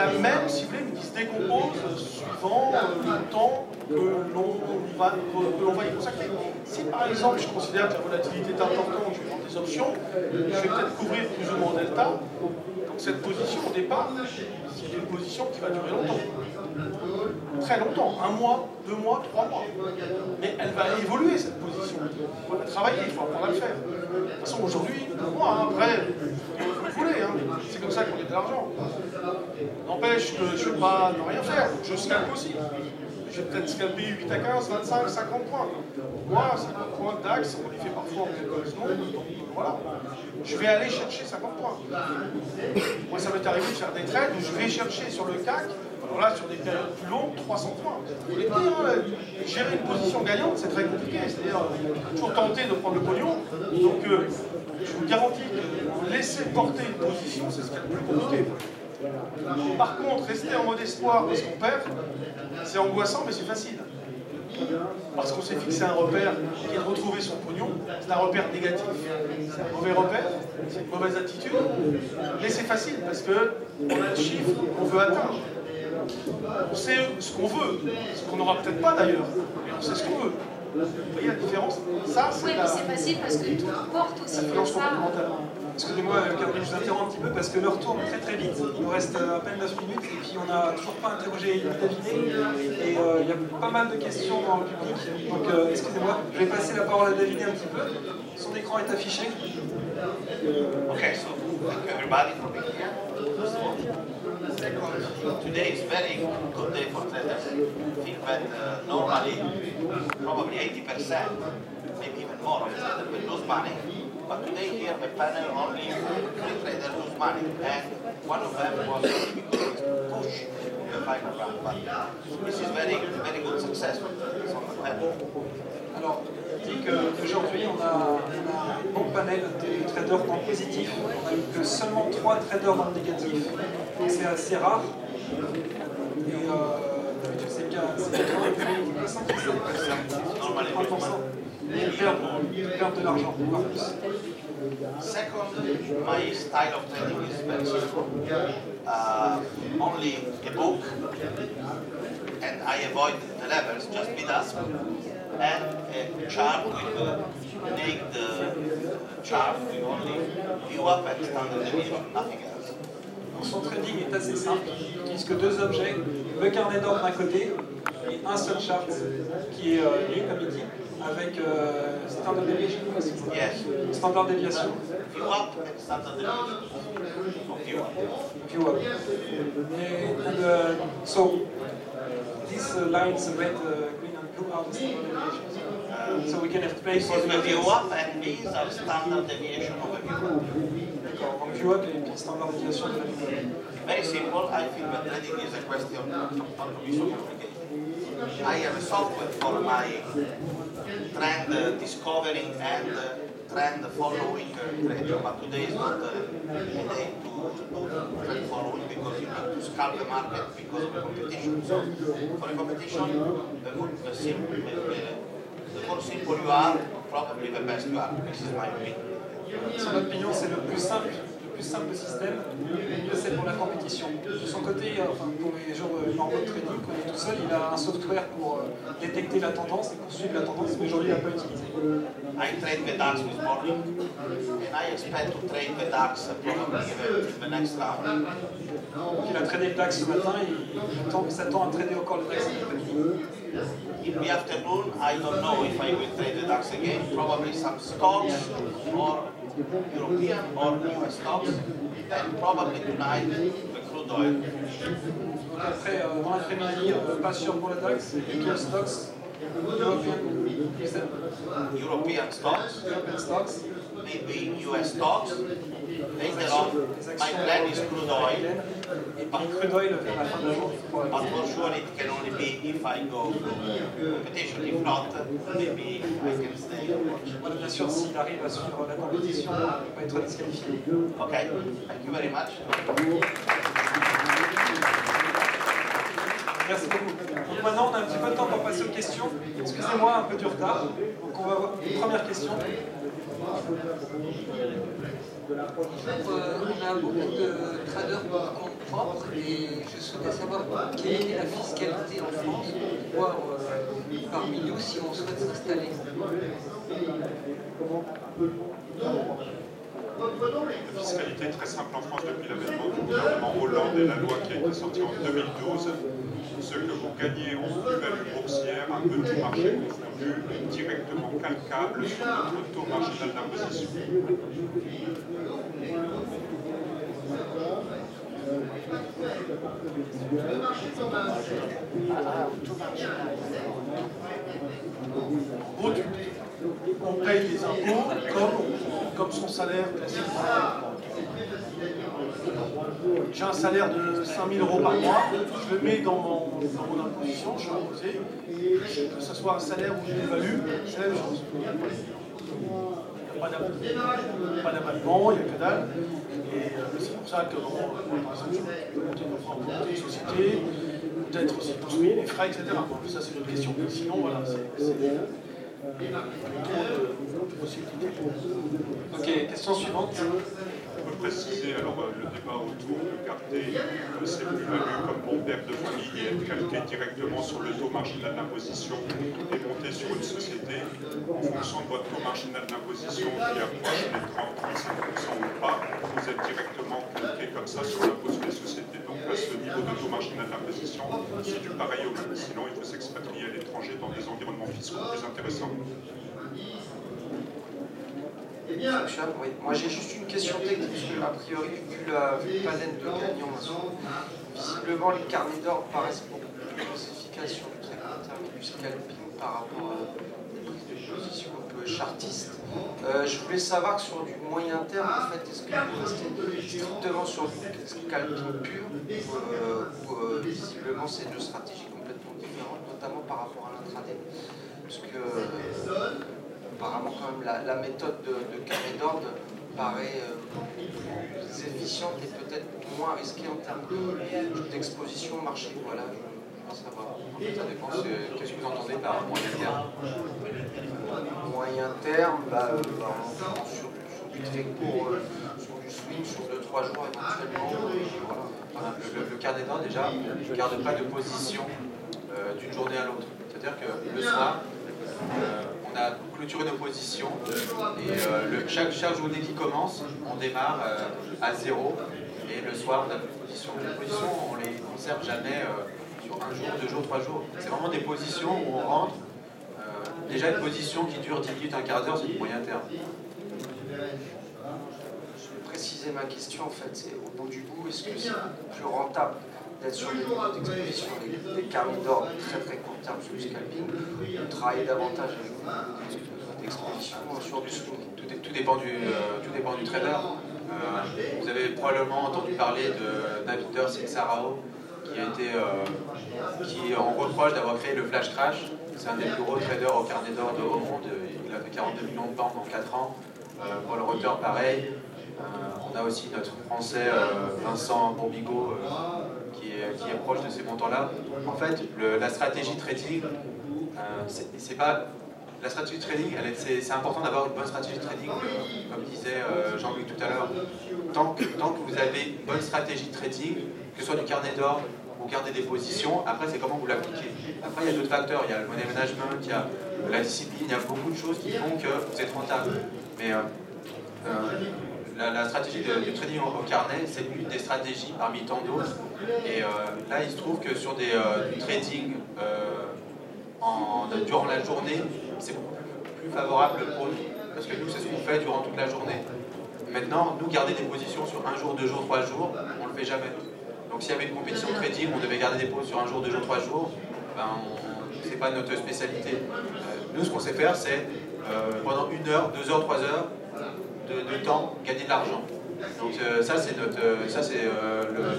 la même, si vous voulez, mais qui se décompose suivant le temps que l'on va y consacrer. Si par exemple je considère que la volatilité est importante, je vais prendre des options, je vais peut-être couvrir plus ou moins en delta. Donc cette position au départ, c'est une position qui va durer longtemps. Très longtemps, 1 mois, 2 mois, 3 mois. Mais elle va évoluer cette position. Il faut la travailler, il faut apprendre à le faire. De toute façon, aujourd'hui, moi, après, vous voulez, hein, c'est comme ça qu'on gagne de l'argent. N'empêche que je ne vais pas ne rien faire, je scalpe aussi. Je vais peut-être scalper 8 à 15, 25, 50 points. Moi, 50 points de DAX, on les fait parfois en quelques secondes, donc voilà. Je vais aller chercher 50 points. Moi, ça m'est arrivé de faire des trades où je vais chercher sur le CAC, alors là, sur des périodes plus longues, 300 points. Vous voulez dire, hein, gérer une position gagnante, c'est très compliqué. C'est-à-dire, toujours tenter de prendre le pognon. Donc, je vous garantis que laisser porter une position, c'est ce qui est le plus compliqué. Par contre, rester en mode espoir parce qu'on perd, c'est angoissant, mais c'est facile. Parce qu'on s'est fixé un repère qui est de retrouver son pognon. C'est un repère négatif, c'est un mauvais repère, c'est une mauvaise attitude. Mais c'est facile parce qu'on a le chiffre qu'on veut atteindre. On sait ce qu'on veut, ce qu'on n'aura peut-être pas d'ailleurs, mais on sait ce qu'on veut. Vous voyez la différence? Ça, c'est oui, mais c'est facile parce que tout porte aussi comme ça. Excusez-moi, Gabriel, je vous interromps un petit peu parce que l'heure tourne très très vite. Il nous reste à peine 9 minutes et puis on n'a toujours pas interrogé David. Et il y a pas mal de questions dans le public. Donc, excusez-moi, je vais passer la parole à David un petit peu. Son écran est affiché. Okay, so thank you everybody for being here. Second, today is very good day for traders. I feel that normally, probably 80%, maybe even more of traders will lose money. But today here the panel only 3 traders lose money, and one of them was because he pushed the final round. But this is very good success on the panel. Alors, il dit qu'aujourd'hui, on a un bon panel de traders dans le positif. On a eu que seulement 3 traders dans le négatif. Donc c'est assez rare. Et d'habitude, c'est bien 80%. Ils perdent de l'argent, voire plus. Second, my style of trading is very simple. Only a book, and I avoid the levels, just bid-ask, and a chart with naked chart with only view up and standard deviation, nothing else. Donc son trading est assez simple. Il n'utilise que 2 objets, le carnet d'ordre d'un côté et un seul chart qui est nu comme il dit, avec standard deviation aussi. Yes. Standard deviation. View up and standard deviation. View up. View up. And so these lines, red, green and blue are the standard deviations. So we can have to play This for is the the view up and these are standard deviation of a view up. D'accord, donc view up et puis standard deviation de la view up. Very simple. I feel that trading is a question not to be so complicated. I have a software for my trend discovering and trend following trading, but today is not a day to do trend following because you need to scalp the market because of the competition. So for a competition, the more simple you are, probably the best you are. This is my opinion. Son opinion, c'est le plus simple système, le mieux c'est pour la compétition. De son côté, enfin, pour les jours normaux de trading, quand il est tout seul, il a un software pour détecter la tendance et pour suivre la tendance, mais aujourd'hui il n'a pas utilisé. I trade the DAX this morning, and I expect to trade the DAX probably in the next round. Donc il a tradé le DAX ce matin et il s'attend à trader encore le DAX cet après-midi. In the afternoon, I don't know if I will trade the DAX again, probably some stocks or European or US stocks, and probably tonight the crude oil. Donc après, dans l'après-midi, pas sûr pour le DAX, plutôt stocks, European stocks, maybe US stocks. Later on, my plan is crude oil, but crude oil vers la fin de la journée. but for sure it can only be if I go to competition. If not, maybe I can stay and watch. Voilà, bien sûr, s'il arrive à suivre la compétition, il ne va pas être disqualifié. Okay, thank you very much. Merci beaucoup. Donc maintenant, on a un petit peu de temps pour passer aux questions. Excusez-moi, un peu du retard. Donc on va voir une première question. On a a beaucoup de traders pour compte propre et je souhaitais savoir quelle était la fiscalité en France pour voir parmi nous si on souhaite s'installer. La fiscalité est très simple en France depuis l'avènement du gouvernement Hollande et la loi qui a été sortie en 2012. Ce que vous gagnez en plus-value boursière, un peu tout marché confondu, est directement calcable sur notre taux marginal d'imposition. En gros, on paye des impôts comme son salaire classique. J'ai un salaire de 5 000 € par mois, je le mets dans mon imposition, je suis imposé, que ce soit un salaire ou une value, c'est la même chose. Il n'y a pas d'abattement, il n'y a que dalle. Et c'est pour ça que, par exemple, je peux monter une société, peut-être aussi construire les frais, etc. Ça, c'est une autre question. Sinon, voilà, c'est Ok, question suivante. On peut préciser alors le débat autour de garder ces plus-values comme bon père de famille et être calqué directement sur le taux marginal d'imposition et monter sur une société en fonction de votre taux marginal d'imposition qui approche les 30-35% ou pas, vous êtes directement calqué comme ça sur l'impôt sur les sociétés. Donc à ce niveau de taux marginal d'imposition, c'est du pareil au même. Sinon, il faut s'expatrier à l'étranger dans des environnements fiscaux plus intéressants. Oui. Moi j'ai juste une question technique, parce que, a priori, vu le panel de gagnants, visiblement les carnets d'or paraissent beaucoup plus classification du très court terme et du scalping par rapport à des prises de position un peu chartistes. Je voulais savoir que sur du moyen terme, en fait, est-ce que vous restez strictement sur du scalping pur ou visiblement c'est deux stratégies complètement différentes, notamment par rapport à l'intraday. Parce que apparemment, quand même, la méthode de carnet d'ordre paraît plus efficiente et peut-être moins risquée en termes d'exposition au marché. Voilà, je veux savoir. Ça dépend. Qu'est-ce que vous entendez par moyen terme? Moyen terme, sur du très court, sur du swing, sur 2-3 jours éventuellement. Voilà. Le carnet d'ordre, déjà, ne garde pas de position d'une journée à l'autre. C'est-à-dire que le soir, on a clôturé nos positions et chaque journée qui commence, on démarre à 0 et le soir on a plus de positions. Les positions, on les conserve jamais sur 1 jour, 2 jours, 3 jours. C'est vraiment des positions où on rentre. Déjà une position qui dure 10 minutes, un quart d'heure, c'est du moyen terme. Je vais préciser ma question en fait, c'est au bout du bout, est-ce que c'est plus rentable d'être sur des niveaux d'exposition, des carnets d'or très très court terme sur le scalping, on travaille davantage d'exposition sur du swing. Tout dépend du trader. Vous avez probablement entendu parler de Navinder Singh Sarao, qui en reproche d'avoir créé le flash crash. C'est un des plus gros traders au carnet d'or au monde. Il a fait 42 millions de pounds en 4 ans. Paul Rotter, pareil. On a aussi notre français Vincent Bourbigo qui est proche de ces montants-là. En fait, la stratégie trading, c'est pas... La stratégie trading, c'est important d'avoir une bonne stratégie trading, comme disait Jean-Luc tout à l'heure. Tant que vous avez une bonne stratégie trading, que ce soit du carnet d'or ou garder des positions, après c'est comment vous l'appliquez. Après il y a d'autres facteurs, il y a le money management, il y a la discipline, il y a beaucoup de choses qui font que vous êtes rentable. Mais la stratégie du trading au carnet, c'est une des stratégies parmi tant d'autres. Et là, il se trouve que sur du trading durant la journée, c'est beaucoup plus favorable pour nous. Parce que nous, c'est ce qu'on fait durant toute la journée. Maintenant, nous, garder des positions sur 1 jour, 2 jours, 3 jours, on ne le fait jamais. Donc s'il y avait une compétition de trading, on devait garder des pauses sur 1 jour, 2 jours, 3 jours, c'est pas notre spécialité. Nous, ce qu'on sait faire, c'est pendant 1 heure, 2 heures, 3 heures de temps, gagner de l'argent. Donc ça, c'est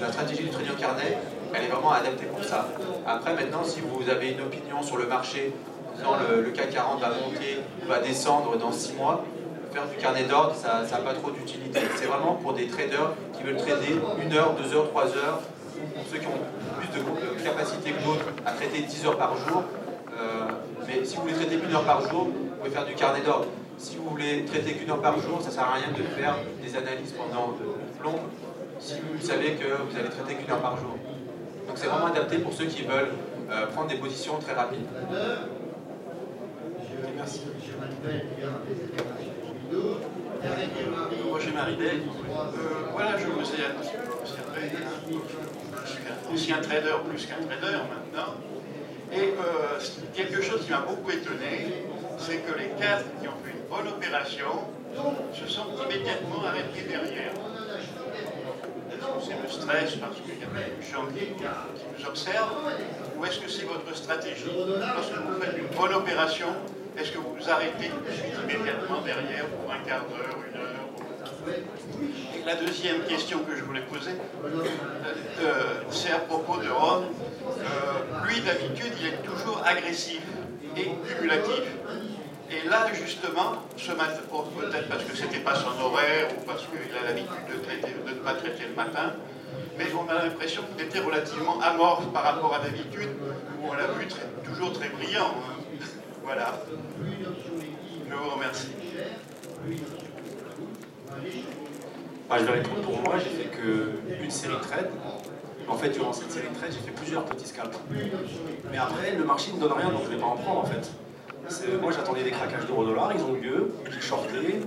la stratégie du trading au carnet, elle est vraiment adaptée pour ça. Après, maintenant, si vous avez une opinion sur le marché, en disant le CAC 40 va monter ou va descendre dans 6 mois, faire du carnet d'ordre, ça n'a pas trop d'utilité. C'est vraiment pour des traders qui veulent trader 1 heure, 2 heures, 3 heures, ou pour ceux qui ont plus de capacité que d'autres à traiter 10 heures par jour. Mais si vous voulez traiter 1 heure par jour, vous pouvez faire du carnet d'ordre. Si vous voulez traiter qu'1 heure par jour, ça ne sert à rien de faire des analyses pendant plombe si vous savez que vous allez traiter qu'1 heure par jour. Donc c'est vraiment adapté pour ceux qui veulent prendre des positions très rapides. Merci. Roger Maridet, voilà, je vous ai observé, je suis un trader plus qu'un trader maintenant, et quelque chose qui m'a beaucoup étonné, c'est que les cadres qui ont fait une bonne opération se sont immédiatement arrêtés derrière. Est-ce que c'est le stress parce qu'il y a des gens qui nous observent, ou est-ce que c'est votre stratégie? Lorsque vous faites une bonne opération, est-ce que vous vous arrêtez tout de suite immédiatement derrière pour un quart d'heure, 1 heure? Et la deuxième question que je voulais poser, c'est à propos de Ron. Lui, d'habitude, il est toujours agressif et cumulatif. Et là, justement, ce matin, peut-être parce que c'était pas son horaire ou parce qu'il a l'habitude de ne pas traiter le matin, mais on a l'impression qu'il était relativement amorphe par rapport à d'habitude, où on l'a vu toujours très brillant. Voilà. Je vous remercie. Bah, je vais répondre pour moi, j'ai fait qu'une série de trades. En fait, durant cette série de trades, j'ai fait plusieurs petits scalps. Mais après, le marché ne donne rien, donc je ne vais pas en prendre en fait. Moi, j'attendais des craquages d'euro-dollar, ils ont eu lieu, j'ai shorté,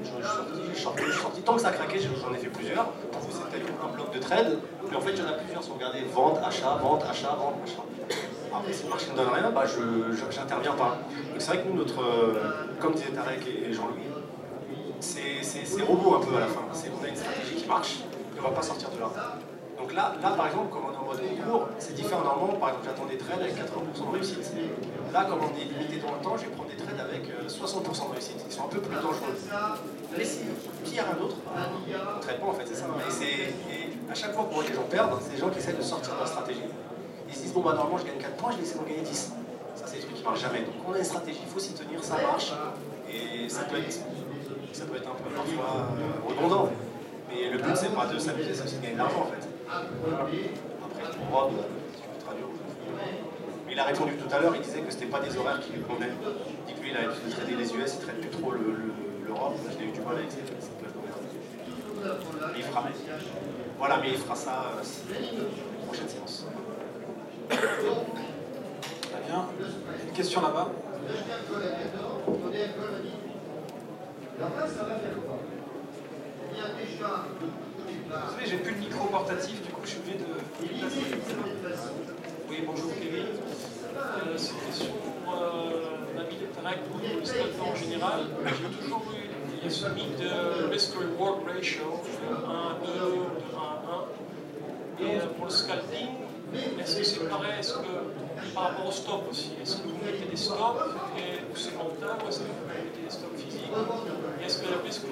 j'ai sorti. Tant que ça craquait, j'en ai fait plusieurs. C'était un bloc de trade, mais en fait, il y en a plusieurs. Si vous regardez vente, achat, vente, achat, vente, achat. Après, si le marché ne donne rien, bah, j'interviens pas. Donc c'est vrai que nous, comme disaient Tarek et Jean-Louis, c'est robot un peu à la fin. On a une stratégie qui marche, et on ne va pas sortir de là. Donc là, par exemple, comme on est en mode court, c'est différent. Normalement, par exemple, j'attends des trades avec 80% de réussite. Là, comme on est limité dans le temps, je vais prendre des trades avec 60% de réussite. Ils sont un peu plus dangereux. Mais s'il y a rien d'autre, on ne traite pas en fait, c'est ça. Et à chaque fois qu'on voit que les gens perdent, c'est des gens qui essaient de sortir de leur stratégie. Ils se disent, bon, bah normalement, je gagne 4 points, je vais essayer d'en gagner 10. Ça, c'est des trucs qui ne marchent jamais. Donc on a une stratégie, il faut s'y tenir, ça marche. Et ça peut être un peu parfois redondant. Mais le but, c'est pas de s'amuser, c'est aussi de gagner de l'argent en fait. Après, pour Rob, si tu veux traduire. Mais il a répondu tout à l'heure, il disait que c'était pas des horaires qui lui convenaient. Il dit que lui, il a l'habitude de trader les US, il traite plus trop l'Europe, donc il a eu du mal avec ses places d'horaire. Mais il fera. Voilà, mais il fera ça la prochaine séance. Très bien. Une question là-bas. Désolé, j'ai plus le micro portatif, du coup je suis obligé de... Oui, bonjour Kevin. C'est une question pour l'ami de Tarek ou le scalper en général. J'ai toujours eu il y a ce mythe de risk-reward ratio, de 1 à 2, de 1 à 1. Et pour le scalping, est-ce que c'est pareil? Est-ce que par rapport au stop aussi, est-ce que vous mettez des stops ou c'est mental ou est-ce que vous mettez des stops physiques? Et est-ce que le risque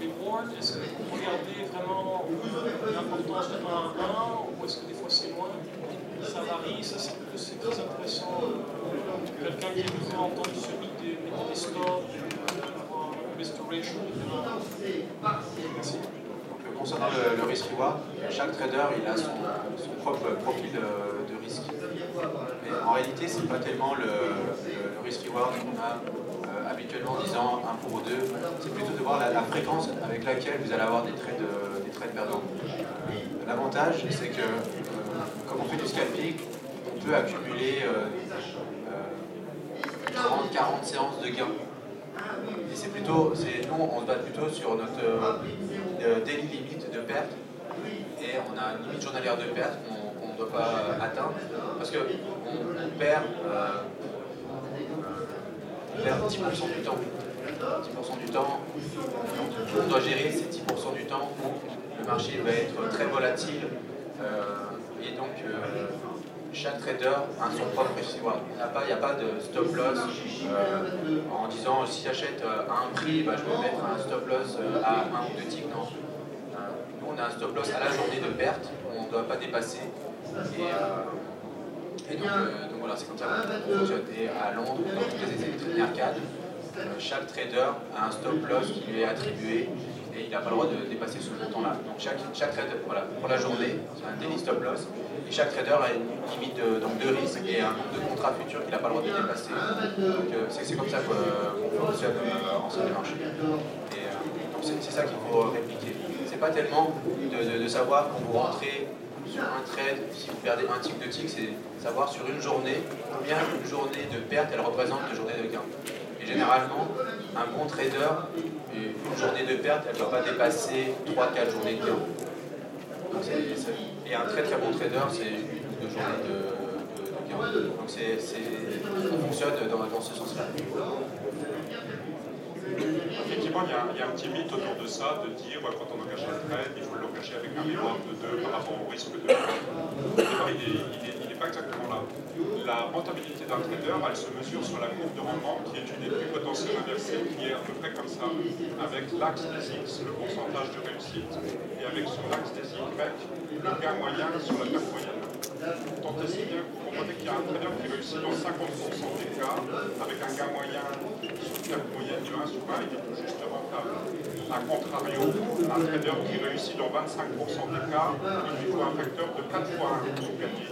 reward, est-ce que vous regardez vraiment l'importance de 1 à 1 ou est-ce que des fois c'est moins? Ça varie, ça c'est très intéressant. Quelqu'un qui nous fait entendre ce mythe de mettre des stops, d'avoir un restoration. Merci. Concernant le risk reward, chaque trader il a son propre profil de risque. Mais en réalité, c'est pas tellement le risk reward qu'on a habituellement en disant 1 pour 2, c'est plutôt de voir la fréquence avec laquelle vous allez avoir des trades perdants. L'avantage, c'est que comme on fait du scalping, on peut accumuler 30-40 séances de gains. Et c'est plutôt, nous on se base plutôt sur notre daily limit de perte et on a une limite journalière de perte qu'on ne doit pas atteindre parce qu'on perd 10% du temps. 10% du temps, on doit gérer ces 10% du temps où le marché va être très volatile et donc chaque trader a son propre risk reward. Il n'y a pas de stop loss en disant si j'achète à un prix, bah, je vais mettre un stop loss à 1 ou 2 ticks. Non. Nous, on a un stop loss à la journée de perte, on ne doit pas dépasser. Et donc voilà, c'est comme ça qu'on fonctionne. Et à Londres, dans toutes les essais arcades, chaque trader a un stop loss qui lui est attribué et il n'a pas le droit de dépasser ce montant-là. Donc chaque trader, voilà, pour la journée, c'est un daily stop loss. Et chaque trader a une limite de risque et un nombre de contrats futurs qu'il n'a pas le droit de dépasser. Donc c'est comme ça qu'on fonctionne en salle des marchés. Et donc c'est ça qu'il faut répliquer. C'est pas tellement de savoir quand vous rentrez sur un trade, si vous perdez un tick, 2 ticks, c'est savoir sur une journée combien une journée de perte elle représente de journée de gain. Et généralement, un bon trader, une journée de perte, elle ne doit pas dépasser 3-4 journées de gain. Et un très très bon trader, c'est une ou 2 journées de gain. Donc ça fonctionne dans ce sens-là. Effectivement, il y a un petit mythe autour de ça, de dire quand on engage un trade, il faut l'engager avec un reward de 2 par rapport au risque de 1. Il n'est pas exactement là. La rentabilité d'un trader, elle se mesure sur la courbe de rendement qui est une étude potentielle inversée qui est à peu près comme ça, avec l'axe des X, le pourcentage de réussite, et avec sur l'axe des Y, le gain moyen sur la perte moyenne. Tant et si bien que vous comprenez qu'il y a un trader qui réussit dans 50% des cas, avec un gain moyen sur perte moyenne de 1 sur 1, il est tout juste rentable. A contrario, un trader qui réussit dans 25% des cas, il lui faut un facteur de 4 fois 1 pour gagner.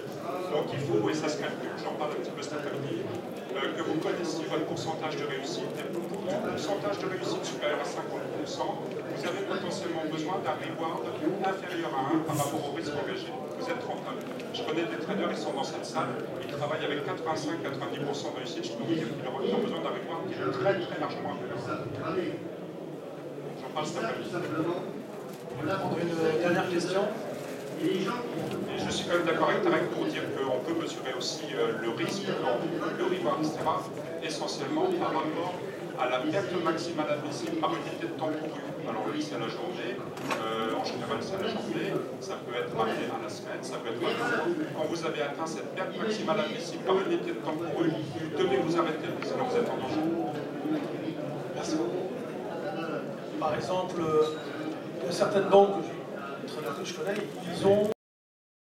Donc il faut, et ça se calcule, j'en parle un petit peu cet après-midi, que vous connaissiez votre pourcentage de réussite. Et pour tout pourcentage de réussite supérieur à 50%, vous avez potentiellement besoin d'un reward inférieur à 1 par rapport au risque engagé. Vous êtes rentable. Je connais des traders, ils sont dans cette salle, ils travaillent avec 85-90% de réussite. Je peux vous dire qu'ils ont besoin d'un reward qui est très très largement inférieur. J'en parle cet après-midi. On va prendre une dernière question. Et je suis quand même d'accord avec Tarek pour dire qu'on peut mesurer aussi le risque, le reward, etc., essentiellement par rapport à la perte maximale admissible par unité de temps couru. Alors oui, c'est à la journée, en général c'est à la journée, ça peut être ramené à la semaine, ça peut être à la mois. Quand vous avez atteint cette perte maximale admissible par unité de temps couru, vous devez vous arrêter, sinon vous êtes en danger. Merci beaucoup. Par exemple, certaines banques que je connais, ils ont